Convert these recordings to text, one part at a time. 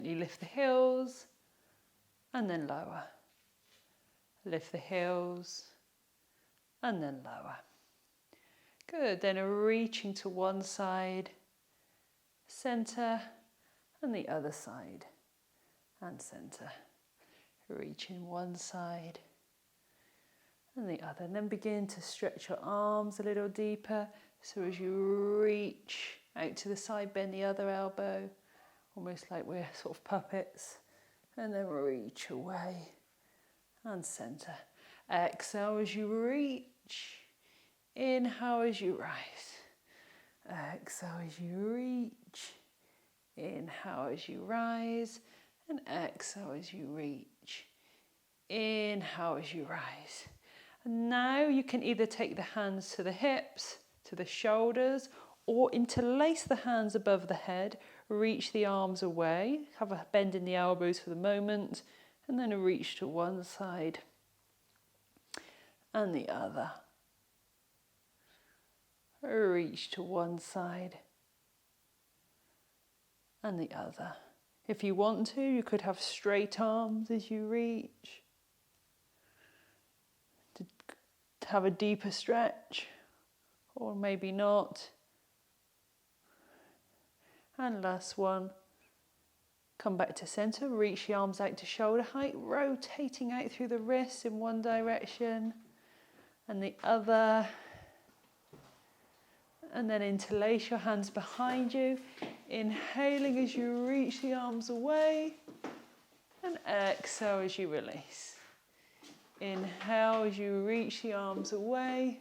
You lift the heels and then lower. Lift the heels and then lower. Good, then reaching to one side, centre, and the other side, and centre. Reaching one side and the other. And then begin to stretch your arms a little deeper. So as you reach out to the side, bend the other elbow, almost like we're sort of puppets. And then reach away and centre. Exhale as you reach. Inhale as you rise. Exhale as you reach. Inhale as you rise. And exhale as you reach. Inhale as you rise. And now you can either take the hands to the hips, to the shoulders, or interlace the hands above the head. Reach the arms away. Have a bend in the elbows for the moment. And then a reach to one side and the other. A reach to one side and the other. If you want to, you could have straight arms as you reach. To have a deeper stretch, or maybe not. And last one. Come back to centre, reach the arms out to shoulder height, rotating out through the wrists in one direction and the other. And then interlace your hands behind you, inhaling as you reach the arms away, and exhale as you release. Inhale as you reach the arms away,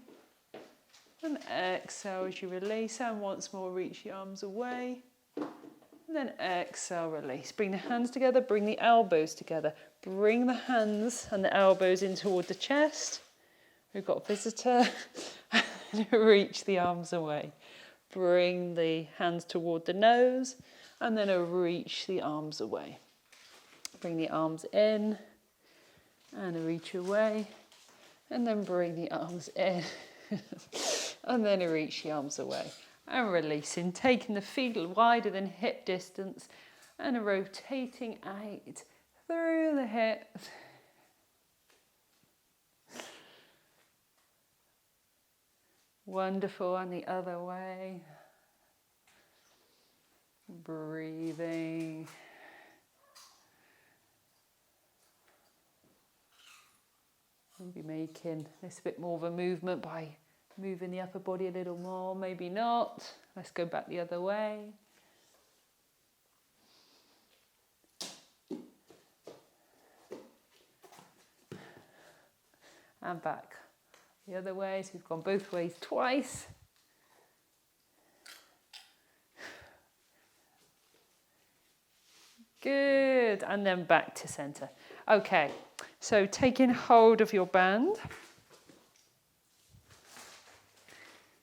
and exhale as you release, and once more reach the arms away, and then exhale, release. Bring the hands together, bring the elbows together. Bring the hands and the elbows in toward the chest. We've got a visitor. Reach the arms away. Bring the hands toward the nose and then reach the arms away. Bring the arms in and reach away and then bring the arms in and then reach the arms away. And releasing, taking the feet wider than hip distance and rotating out through the hips. Wonderful, and the other way. Breathing. Maybe making this a bit more of a movement by moving the upper body a little more, maybe not. Let's go back the other way. And back the other way, so we've gone both ways twice. Good, and then back to centre. Okay, so taking hold of your band.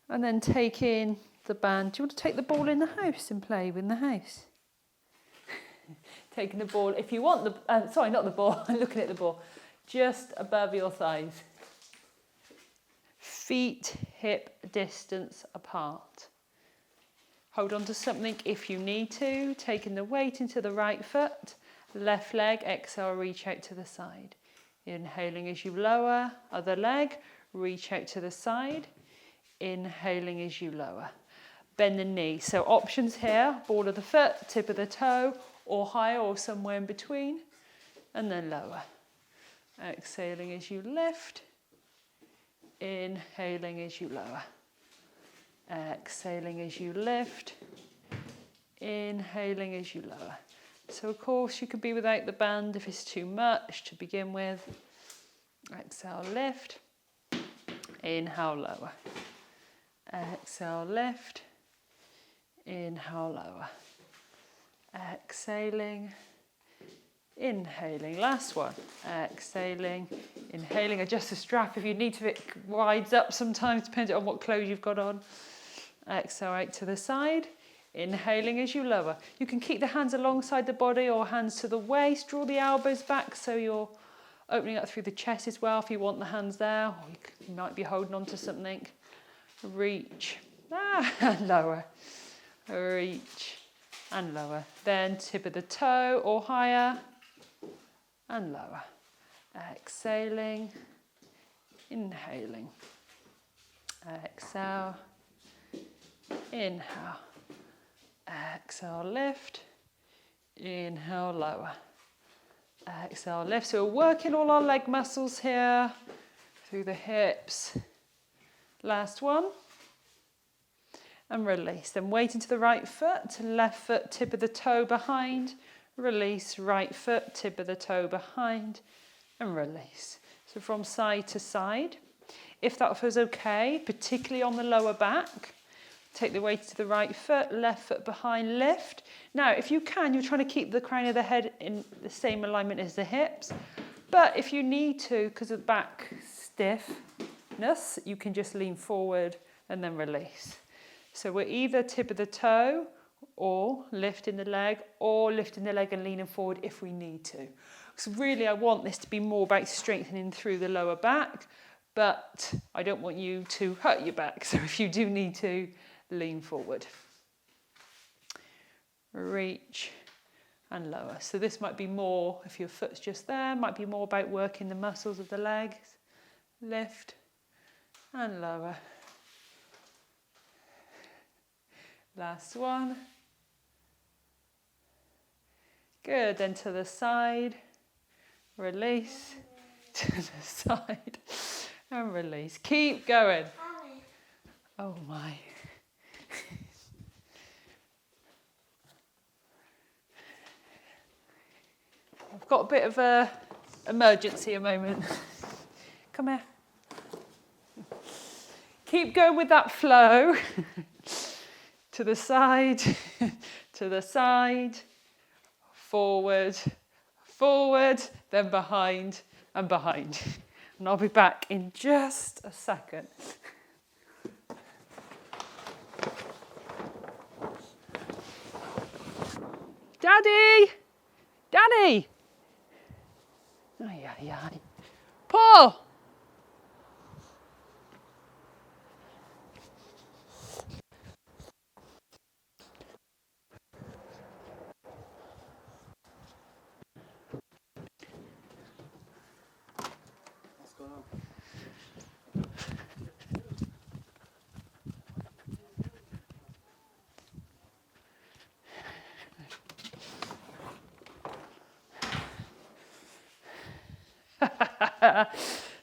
And then taking the band. Do you want to take the ball in the house and play in the house? Taking the ball, if you want the, sorry, not the ball, I'm looking at the ball. Just above your thighs. Feet, hip distance apart. Hold on to something if you need to. Taking the weight into the right foot. Left leg, exhale, reach out to the side. Inhaling as you lower, other leg, reach out to the side. Inhaling as you lower. Bend the knee. So options here, ball of the foot, tip of the toe, or higher or somewhere in between. And then lower. Exhaling as you lift. Inhaling as you lower. Exhaling as you lift. Inhaling as you lower. So of course you could be without the band if it's too much to begin with. Exhale, lift. Inhale, lower. Exhale, lift. Inhale, lower. Exhaling. Inhaling. Last one. Exhaling. Inhaling. Adjust the strap if you need to. It wides up sometimes, depending on what clothes you've got on. Exhale out to the side. Inhaling as you lower. You can keep the hands alongside the body or hands to the waist. Draw the elbows back so you're opening up through the chest as well if you want the hands there. Or you might be holding on to something. Reach. Lower. Reach. and lower. Then tip of the toe or higher and lower. Exhaling, inhaling. Exhale, inhale. Exhale, lift. Inhale, lower. Exhale, lift. So we're working all our leg muscles here through the hips. Last one. And release. Then weight into the right foot, left foot, tip of the toe behind. Release, right foot, tip of the toe behind. And release. So from side to side. If that feels okay, particularly on the lower back, take the weight to the right foot, left foot behind, lift. Now, if you can, you're trying to keep the crown of the head in the same alignment as the hips. But if you need to, because of the back stiffness, you can just lean forward and then release. So we're either tip of the toe or lifting the leg or lifting the leg and leaning forward if we need to. So really, I want this to be more about strengthening through the lower back, but I don't want you to hurt your back. So if you do need to, lean forward. Reach and lower. So this might be more, if your foot's just there, might be more about working the muscles of the legs. Lift and lower. Last one. Good, then to the side. Release. To the side. And release. Keep going. Oh my. I've got a bit of a emergency a moment. Come here. Keep going with that flow. To the side, to the side, forward, forward, then behind and behind. And I'll be back in just a second. Daddy! Daddy! Ay, ay, ay. Paul! What's going on?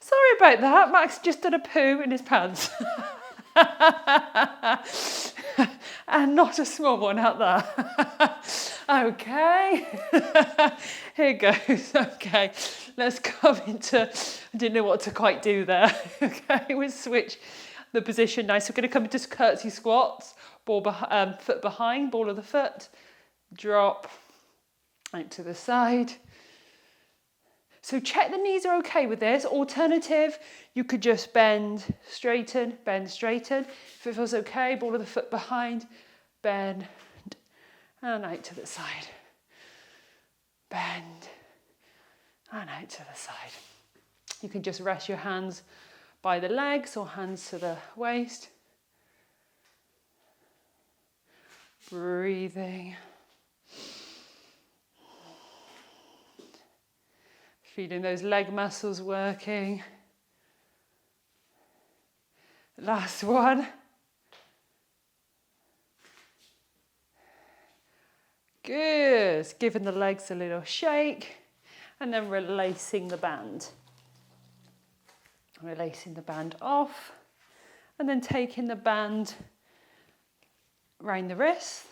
Sorry about that. Max just did a poo in his pants. And not a small one out there. Okay. Here goes. Okay. Let's come into, I didn't know what to quite do there. Okay, we'll switch the position now. So we're going to come into curtsy squats. Foot behind, ball of the foot. Drop out to the side. So check the knees are okay with this. Alternative, you could just bend, straighten. If it feels okay, ball of the foot behind, bend, and out to the side. Bend, and out to the side. You can just rest your hands by the legs or hands to the waist. Breathing. Feeling those leg muscles working. Last one. Good. Giving the legs a little shake and then releasing the band. Releasing the band off and then taking the band around the wrist,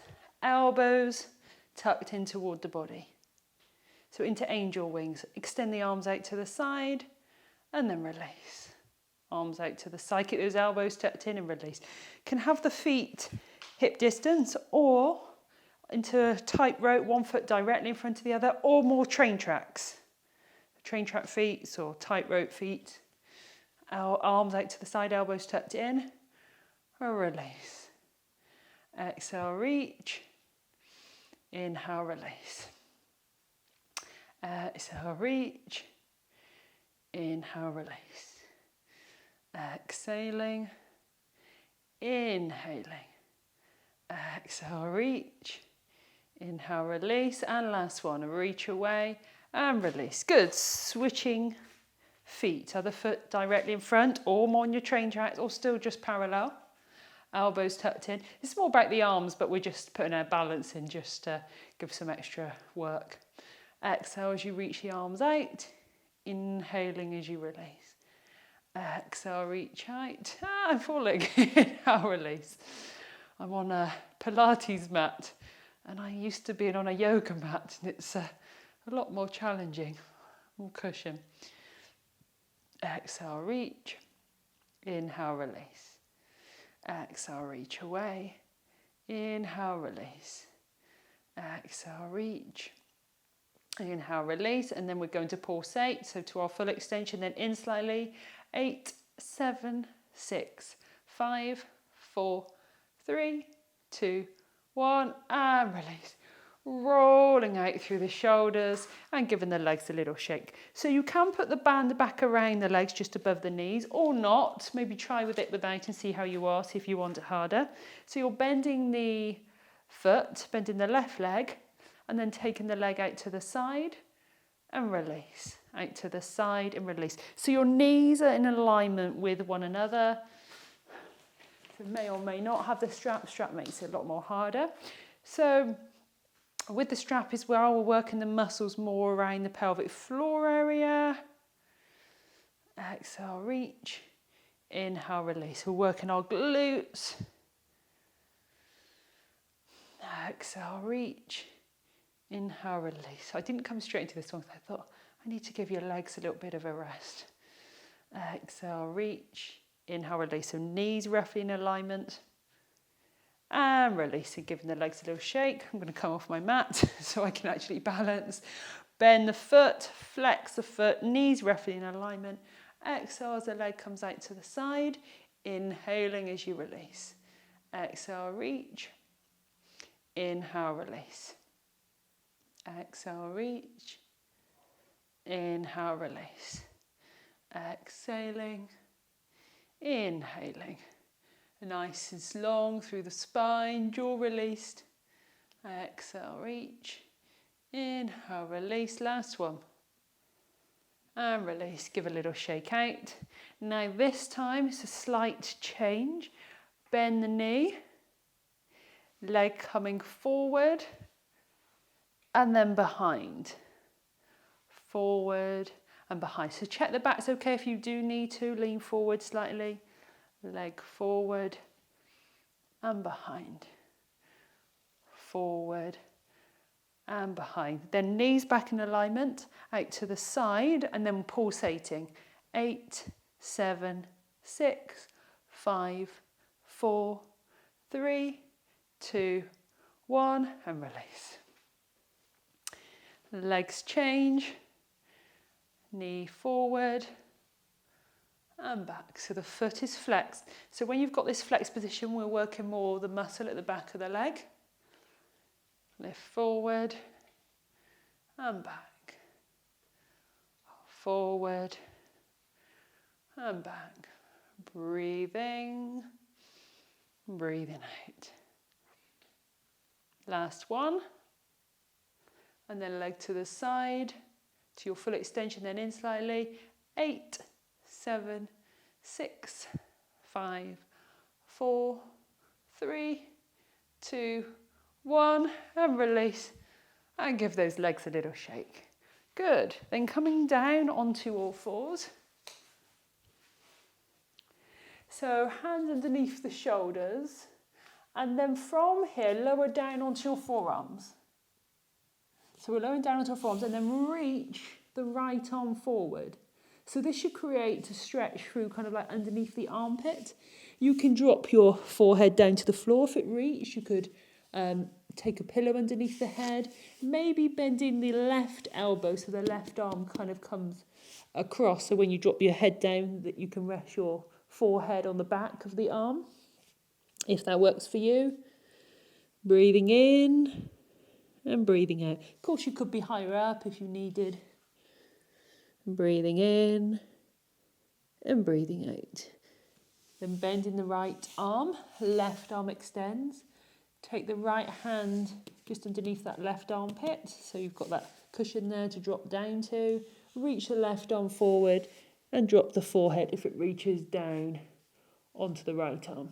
elbows tucked in toward the body. So into angel wings, extend the arms out to the side and then release. Arms out to the side, keep those elbows tucked in and release. Can have the feet hip distance or into a tightrope, one foot directly in front of the other, or more train tracks. Train track feet or tightrope feet. Arms out to the side, elbows tucked in, or release. Exhale, reach. Inhale, release. Exhale, reach. Inhale, release. Exhaling. Inhaling. Exhale, reach. Inhale, release, and last one, reach away and release. Good, switching feet, other foot directly in front or more on your train tracks or still just parallel. Elbows tucked in. It's more about the arms, but we're just putting our balance in just to give some extra work. Exhale as you reach the arms out. Inhaling as you release. Exhale, reach out. I'm falling. Inhale, release. I'm on a Pilates mat and I used to be on a yoga mat and it's a lot more challenging, more cushion. Exhale, reach. Inhale, release. Exhale, reach away. Inhale, release. Exhale, reach. Inhale, release, and then we're going to pulsate. So to our full extension, then in slightly. 8, 7, 6, 5, 4, 3, 2, 1, and release. Rolling out through the shoulders and giving the legs a little shake. So you can put the band back around the legs just above the knees or not. Maybe try with it without and see how you are, see if you want it harder. So you're bending the foot, bending the left leg, and then taking the leg out to the side and release. Out to the side and release. So your knees are in alignment with one another. So may or may not have the strap. Strap makes it a lot more harder. So with the strap as well, we're working the muscles more around the pelvic floor area. Exhale, reach. Inhale, release. We're working our glutes. Exhale, reach. Inhale, release. I didn't come straight into this one because I thought I need to give your legs a little bit of a rest. Exhale, reach. Inhale, release. So knees roughly in alignment. And releasing, giving the legs a little shake. I'm going to come off my mat so I can actually balance. Bend the foot, flex the foot, knees roughly in alignment. Exhale as the leg comes out to the side. Inhaling as you release. Exhale, reach. Inhale, release. Exhale, reach. Inhale, release. Exhaling. Inhaling. Nice and long through the spine, jaw released. Exhale, reach. Inhale, release. Last one. And release. Give a little shake out. Now this time it's a slight change. Bend the knee. Leg coming forward. And then behind. Forward and behind. So check the back's okay if you do need to. Lean forward slightly. Leg forward and behind. Forward and behind. Then knees back in alignment, out to the side, and then pulsating. 8, 7, 6, 5, 4, 3, 2, 1, and release. Legs change. Knee forward. And back, so the foot is flexed. So when you've got this flexed position, we're working more the muscle at the back of the leg. Lift forward and back. Forward and back. Breathing, breathing out. Last one. And then leg to the side, to your full extension, then in slightly. 8, 7, 6, 5, 4, 3, 2, 1, and release. And give those legs a little shake. Good. Then coming down onto all fours. So hands underneath the shoulders. And then from here, lower down onto your forearms. So we're lowering down onto our forearms and then reach the right arm forward. So this should create a stretch through kind of like underneath the armpit. You can drop your forehead down to the floor if it reaches. You could take a pillow underneath the head. Maybe bending the left elbow so the left arm kind of comes across. So when you drop your head down, that you can rest your forehead on the back of the arm, if that works for you. Breathing in and breathing out. Of course, you could be higher up if you needed. Breathing in and breathing out. Then bending the right arm, left arm extends. Take the right hand just underneath that left armpit, so you've got that cushion there to drop down to. Reach the left arm forward and drop the forehead if it reaches down onto the right arm.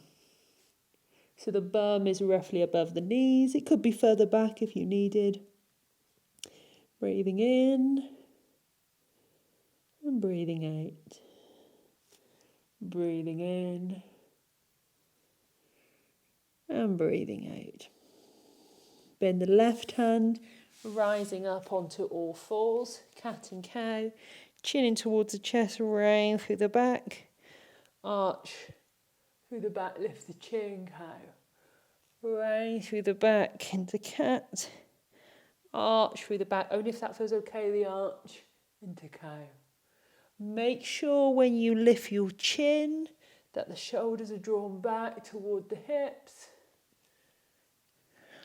So the bum is roughly above the knees. It could be further back if you needed. Breathing in and breathing out. Breathing in and breathing out. Bend the left hand, rising up onto all fours, cat and cow, chin in towards the chest, round through the back, arch through the back, lift the chin, cow, round through the back into cat, arch through the back, only if that feels okay, the arch into cow. Make sure when you lift your chin that the shoulders are drawn back toward the hips.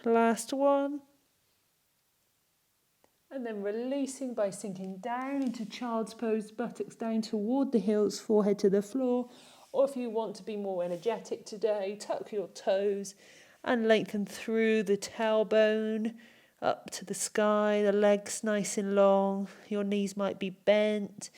Last one. And then releasing by sinking down into child's pose, buttocks down toward the heels, forehead to the floor. Or if you want to be more energetic today, tuck your toes and lengthen through the tailbone up to the sky, the legs nice and long. Your knees might be bent.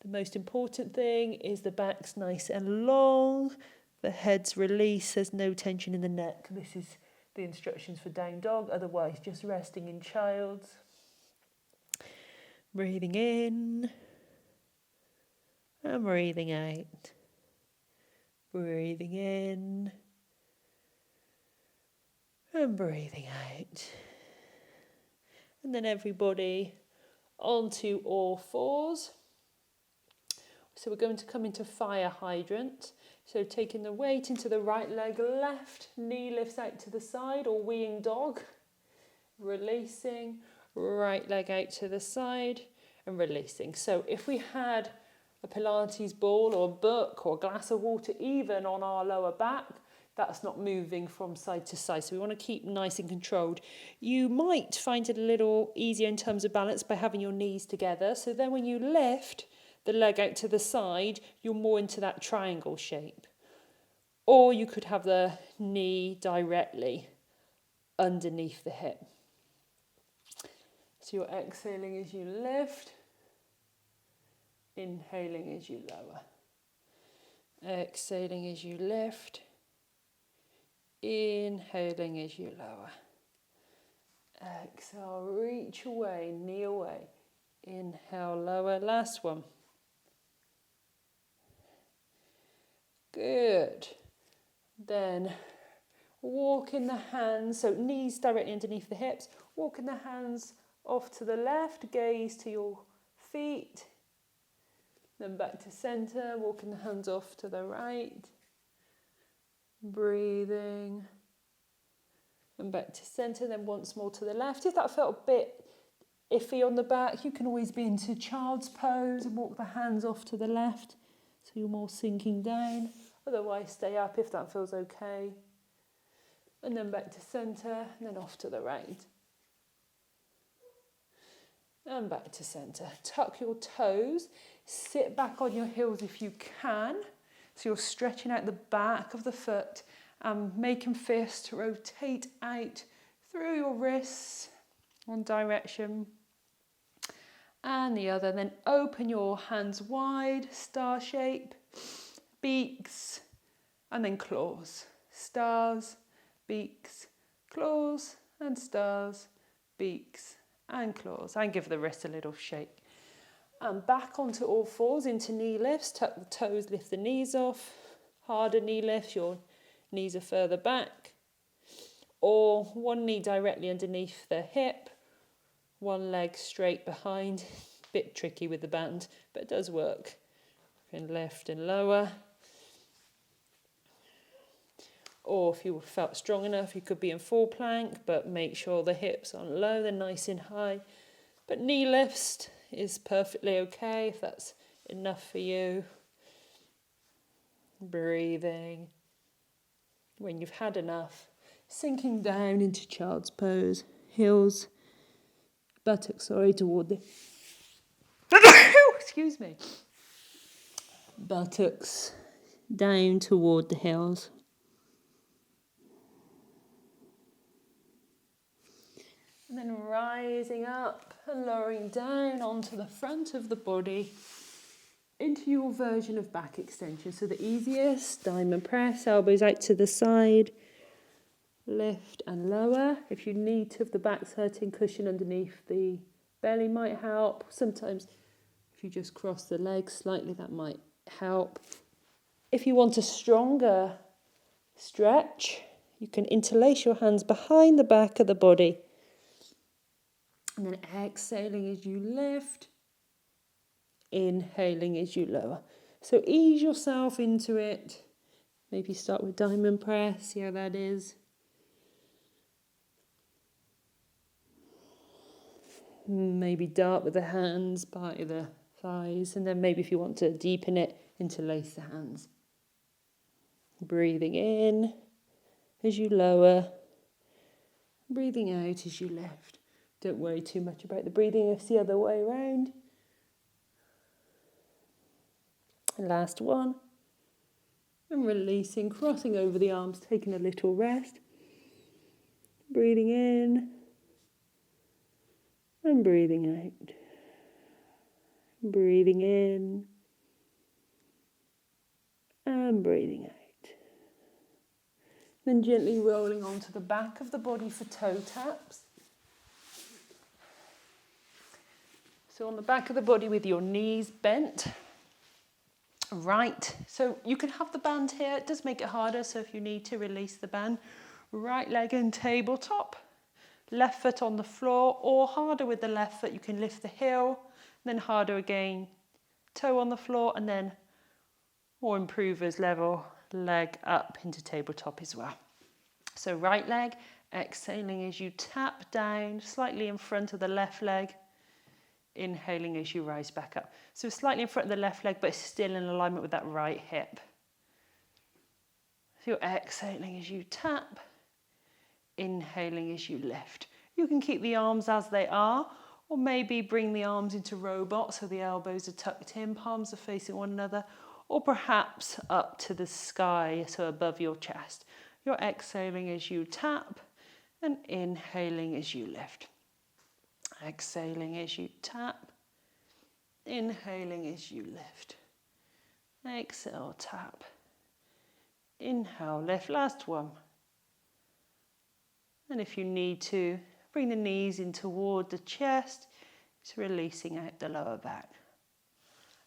The most important thing is the back's nice and long. The head's released, there's no tension in the neck. This is the instructions for down dog, otherwise just resting in child's. Breathing in and breathing out. Breathing in and breathing out. And then everybody onto all fours. So we're going to come into fire hydrant. So taking the weight into the right leg, left knee lifts out to the side, or weeing dog. Releasing, right leg out to the side and releasing. So if we had a Pilates ball or a book or a glass of water even on our lower back, that's not moving from side to side. So we want to keep nice and controlled. You might find it a little easier in terms of balance by having your knees together. So then when you lift the leg out to the side, you're more into that triangle shape. Or you could have the knee directly underneath the hip. So you're exhaling as you lift, inhaling as you lower. Exhaling as you lift, inhaling as you lower. Exhale, reach away, knee away. Inhale, lower, last one. Good. Then walk in the hands, so knees directly underneath the hips. Walk in the hands off to the left, gaze to your feet. Then back to centre, walking the hands off to the right. Breathing. And back to centre, then once more to the left. If that felt a bit iffy on the back, you can always be into child's pose and walk the hands off to the left. So you're more sinking down. Otherwise, stay up if that feels okay. And then back to centre, and then off to the right. And back to centre. Tuck your toes. Sit back on your heels if you can. So you're stretching out the back of the foot and making fist rotate out through your wrists, one direction and the other. Then open your hands wide, star shape, beaks, and then claws. Stars, beaks, claws, and stars, beaks, and claws. And give the wrist a little shake. And back onto all fours into knee lifts. Tuck the toes, lift the knees off. Harder knee lifts, your knees are further back. Or one knee directly underneath the hip. One leg straight behind. Bit tricky with the band, but it does work. And lift and lower. Or if you felt strong enough, you could be in full plank, but make sure the hips aren't low, they're nice and high. But knee lifts is perfectly okay if that's enough for you. Breathing. When you've had enough, sinking down into child's pose. Heels, buttocks, toward the... Excuse me. Buttocks down toward the heels. And then rising up and lowering down onto the front of the body into your version of back extension. So the easiest, diamond press, elbows out to the side, lift and lower. If you need to, if the back's hurting, cushion underneath the belly might help. Sometimes if you just cross the legs slightly, that might help. If you want a stronger stretch, you can interlace your hands behind the back of the body. And then exhaling as you lift, inhaling as you lower. So ease yourself into it. Maybe start with diamond press, see how that is. Maybe dart with the hands by the thighs, and then maybe if you want to deepen it, interlace the hands. Breathing in as you lower, breathing out as you lift. Don't worry too much about the breathing, it's the other way around. Last one. And releasing, crossing over the arms, taking a little rest. Breathing in and breathing out. Breathing in and breathing out. Then gently rolling onto the back of the body for toe taps. So on the back of the body with your knees bent. Right, so you can have the band here. It does make it harder, so if you need to release the band. Right leg in tabletop. Left foot on the floor, or harder with the left foot, you can lift the heel. Then harder again, toe on the floor, and then more improvers level, leg up into tabletop as well. So right leg, exhaling as you tap down, slightly in front of the left leg. Inhaling as you rise back up. So slightly in front of the left leg, but still in alignment with that right hip. So you're exhaling as you tap, inhaling as you lift. You can keep the arms as they are, or maybe bring the arms into robot so the elbows are tucked in, palms are facing one another, or perhaps up to the sky, so above your chest. You're exhaling as you tap and inhaling as you lift. Exhaling as you tap, inhaling as you lift. Exhale, tap. Inhale, lift. Last one. And if you need to, bring the knees in toward the chest, just releasing out the lower back.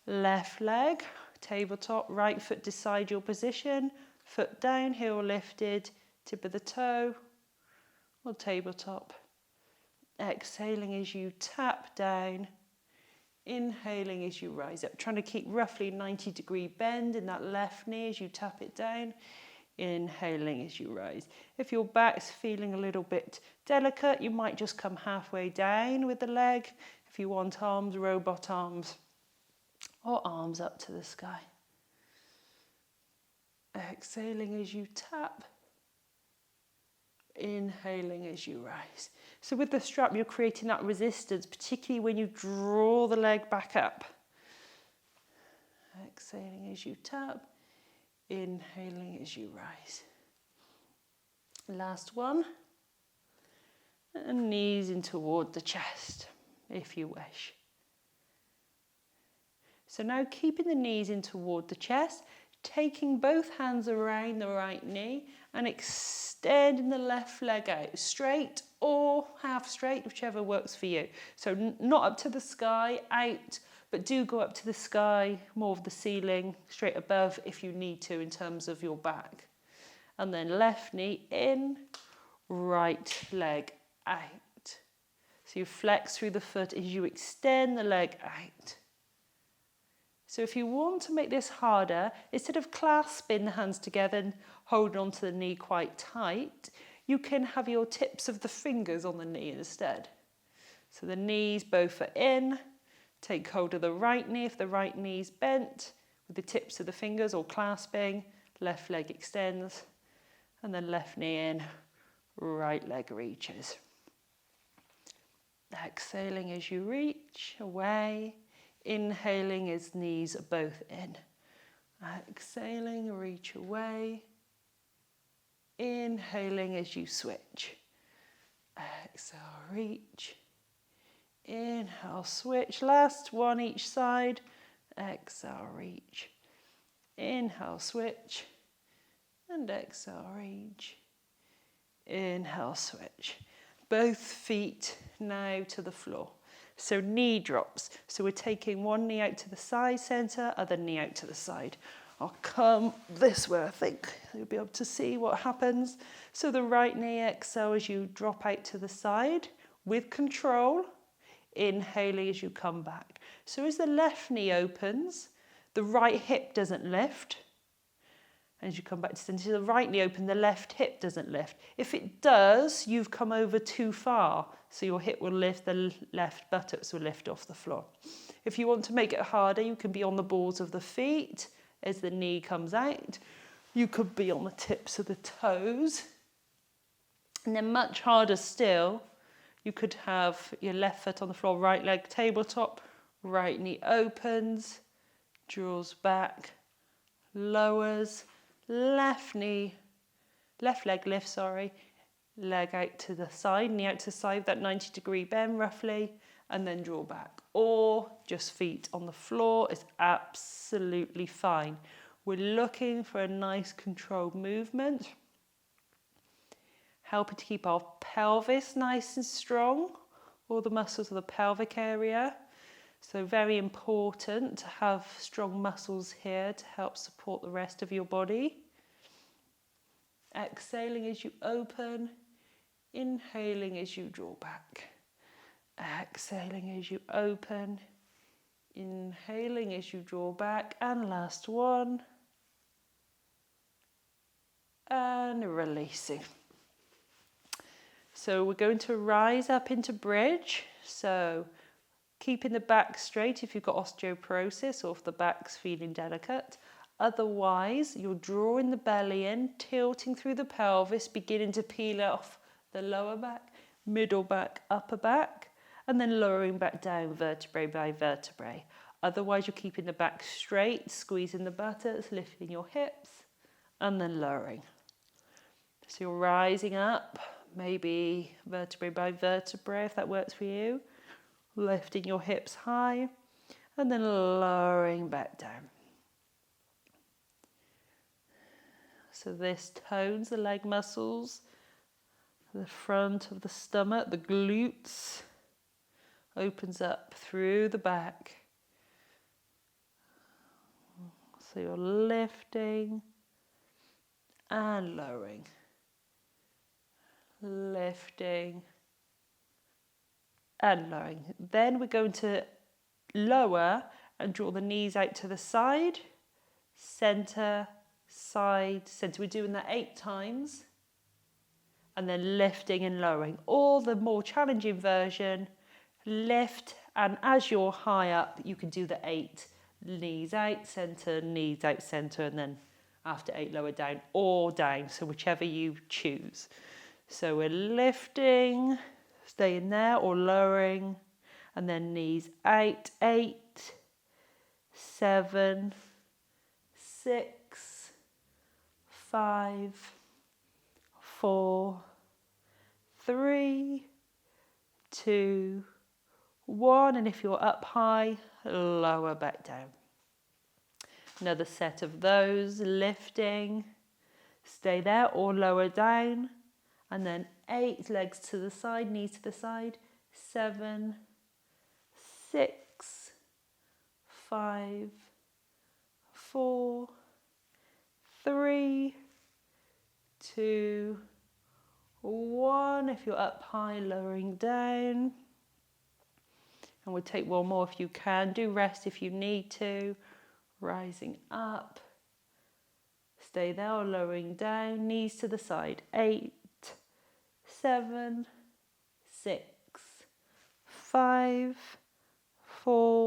Left leg, tabletop, right foot decide your position, foot down, heel lifted, tip of the toe, or tabletop. Exhaling as you tap down, inhaling as you rise up. Trying to keep roughly 90-degree bend in that left knee as you tap it down. Inhaling as you rise. If your back's feeling a little bit delicate, you might just come halfway down with the leg. If you want arms, robot arms, or arms up to the sky. Exhaling as you tap. Inhaling as you rise. So with the strap, you're creating that resistance, particularly when you draw the leg back up. Exhaling as you tap. Inhaling as you rise. Last one. And knees in toward the chest, if you wish. So now keeping the knees in toward the chest, taking both hands around the right knee and extending the left leg out, straight or half straight, whichever works for you. So not up to the sky, out, but do go up to the sky, more of the ceiling, straight above if you need to in terms of your back. And then left knee in, right leg out. So you flex through the foot as you extend the leg out. So if you want to make this harder, instead of clasping the hands together and holding onto the knee quite tight, you can have your tips of the fingers on the knee instead. So the knees both are in. Take hold of the right knee if the right knee's bent, with the tips of the fingers or clasping. Left leg extends, and then left knee in, right leg reaches. Exhaling as you reach away. Inhaling as knees are both in. Exhaling, reach away. Inhaling as you switch. Exhale, reach. Inhale, switch. Last one each side. Exhale, reach. Inhale, switch. And exhale, reach. Inhale, switch. Both feet now to the floor. So knee drops. So we're taking one knee out to the side center, other knee out to the side. I'll come this way, I think. You'll be able to see what happens. So the right knee, exhale as you drop out to the side with control. Inhaling as you come back. So as the left knee opens, the right hip doesn't lift. As you come back to center, the right knee open, the left hip doesn't lift. If it does, you've come over too far. So your hip will lift, the left buttocks will lift off the floor. If you want to make it harder, you can be on the balls of the feet as the knee comes out. You could be on the tips of the toes. And then much harder still, you could have your left foot on the floor, right leg tabletop, right knee opens, draws back, lowers, left leg lifts, leg out to the side, knee out to the side, that 90-degree bend roughly, and then draw back. Or just feet on the floor is absolutely fine. We're looking for a nice controlled movement, helping to keep our pelvis nice and strong, all the muscles of the pelvic area. So very important to have strong muscles here to help support the rest of your body. Exhaling as you open, inhaling as you draw back. Exhaling as you open, inhaling as you draw back, and last one. And releasing. So we're going to rise up into bridge. So keeping the back straight if you've got osteoporosis or if the back's feeling delicate. Otherwise, you're drawing the belly in, tilting through the pelvis, beginning to peel off the lower back, middle back, upper back, and then lowering back down vertebrae by vertebrae. Otherwise, you're keeping the back straight, squeezing the buttocks, lifting your hips, and then lowering. So you're rising up, maybe vertebrae by vertebrae if that works for you. Lifting your hips high and then lowering back down. So this tones the leg muscles, the front of the stomach, the glutes, opens up through the back. So you're lifting and lowering, lifting and lowering. Then we're going to lower and draw the knees out to the side, center, side, center. We're doing that 8 times. And then lifting and lowering. Or the more challenging version, lift, and as you're high up, you can do the 8 knees out, center, and then after 8 lower down or down. So whichever you choose. So we're lifting, staying there, or lowering, and then knees out. 8, 7, 6, 5, 4, 3, 2, 1. And if you're up high, lower back down. Another set of those, lifting, stay there or lower down. And then 8, legs to the side, knees to the side. 7, 6, 5, 4, 3, 2, 1. If you're up high, lowering down. And we'll take one more if you can. Do rest if you need to. Rising up. Stay there or lowering down. Knees to the side. 8, 7, 6, 5, 4,